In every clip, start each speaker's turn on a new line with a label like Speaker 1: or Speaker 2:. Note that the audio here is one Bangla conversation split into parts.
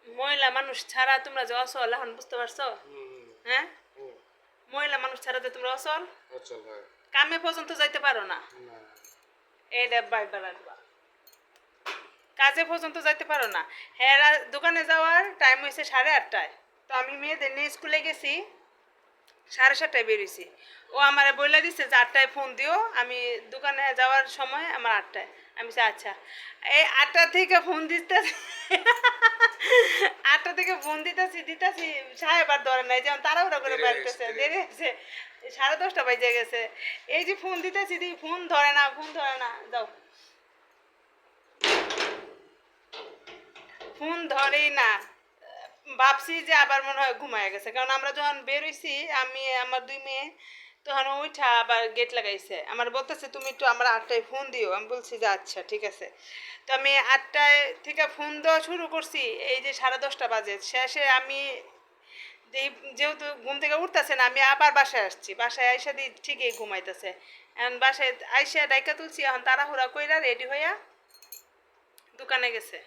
Speaker 1: মহিলা মানুষ ছাড়া তোমরা যে অসল এখন বুঝতে পারছো? হ্যাঁ,
Speaker 2: হুম,
Speaker 1: মহিলা মানুষ ছাড়া যে তোমরা অসল,
Speaker 2: অচল হয়
Speaker 1: কামে পর্যন্ত যাইতে পারো না।
Speaker 2: না।
Speaker 1: এইটা বাইবার রাখবা, কাজে পর্যন্ত যাইতে পারো না। হ্যাঁ, দোকানে যাওয়ার টাইম হয়েছে 8:30টায়, তো আমি মেয়েদের নিয়ে স্কুলে গেছি 7:30টায় বেরিয়েছি। ও আমার বলে দিচ্ছে যে 8টায় ফোন দিও, আমি দোকানে যাওয়ার সময় আমার 8টায়। আমি বলছি আচ্ছা। এই 8টা থেকে ফোন দিতে 8টা থেকে ফোন দিতেছি সাহেব আর ধরে নাই, যেমন তাড়াহুড়া করে বাড়িতেছে, দেরি হয়েছে, 10:30 বাজে গেছে। এই যে ফোন দিতেছি ফোন ধরে না, ফোন ধরে না, যাও, ফোন ধরেই না। ভাবছি যে আবার মনে হয় ঘুমায় গেছে, কারণ আমরা যখন বের হইছি, আমি আমার 2 মেয়ে, তখন ওইটা আবার গেট লাগাইছে, আমার বলতেছে তুমি একটু আমার 8টায় ফোন দিও। আমি বলছি যে আচ্ছা ঠিক আছে। তো আমি 8টায় থেকে ফোন দেওয়া শুরু করছি, এই যে 10:30 বাজে শেষে আমি যেহেতু ঘুম থেকে উঠতেছে না, আমি আবার বাসায় আসছি, বাসায় আইসা দিই ঠিকই ঘুমাইতেছে। এখন বাসায় আইসা ডাইকা তুলছি, এখন তাড়াহুড়া কইরা রেডি হইয়া দোকানে গেছে।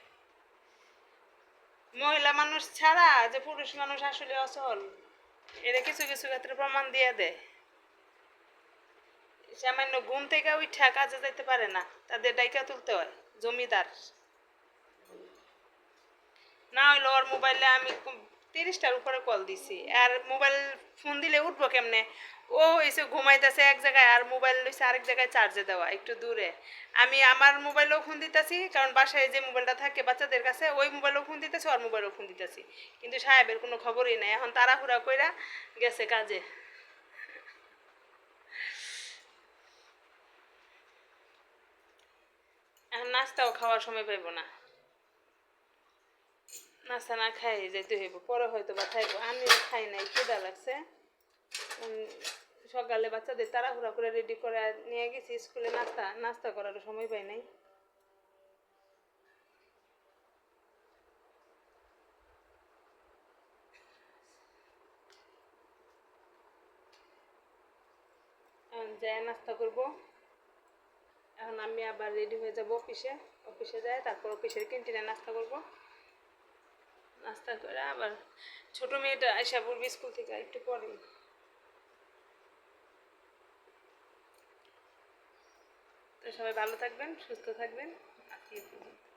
Speaker 1: মহিলা মানুষ ছাড়া যে পুরুষ মানুষ আসলে অসল, এটা কিছু কিছু ক্ষেত্রে প্রমাণ দিয়ে দেয়। সামান্য ঘুম থেকে উঠা কাজে যাইতে পারে না, তাদের ডাইকা তুলতে হয় জমিদার। না হইলে ওর মোবাইলে আমি 30টার উপরে কল দিছি, আর মোবাইল ফোন দিলে উঠবো কেমনে? ও এসে ঘুমাইতেছে এক জায়গায়, আর মোবাইল লইছে আরেক জায়গায় চার্জে দেওয়া একটু দূরে। আমি আমার মোবাইলেও ফোন দিতেছি, কারণ বাসায় যে মোবাইলটা থাকে বাচ্চাদের কাছে, ওই মোবাইলেও ফোন দিতেছি, ওর মোবাইলেও ফোন দিতেছি, কিন্তু সাহেবের কোনো খবরই নাই। এখন তাড়াহুড়া কইরা গেছে কাজে। এখন নাস্তাও খাওয়ার সময় পাইব না, নাস্তা না খাই যাইতে হইব, পরে হয়তো বা খাইব। আমি খাই নাই, খিদা লাগছে। সকালে বাচ্চাদের তাড়াহুড়া করে রেডি করে নিয়ে গেছি স্কুলে, নাস্তা নাস্তা করারও সময় পাই নাই। এখন যাই নাস্তা করব। এখন আমি আবার রেডি হয়ে যাব অফিসে, অফিসে যাই তারপর অফিসের ক্যান্টিনে নাস্তা করব। নাস্তা করে আবার ছোট মেয়েটা আইসা পড়বে স্কুল থেকে একটু পরে। তো সবাই ভালো থাকবেন, সুস্থ থাকবেন, আজকে এই পর্যন্ত।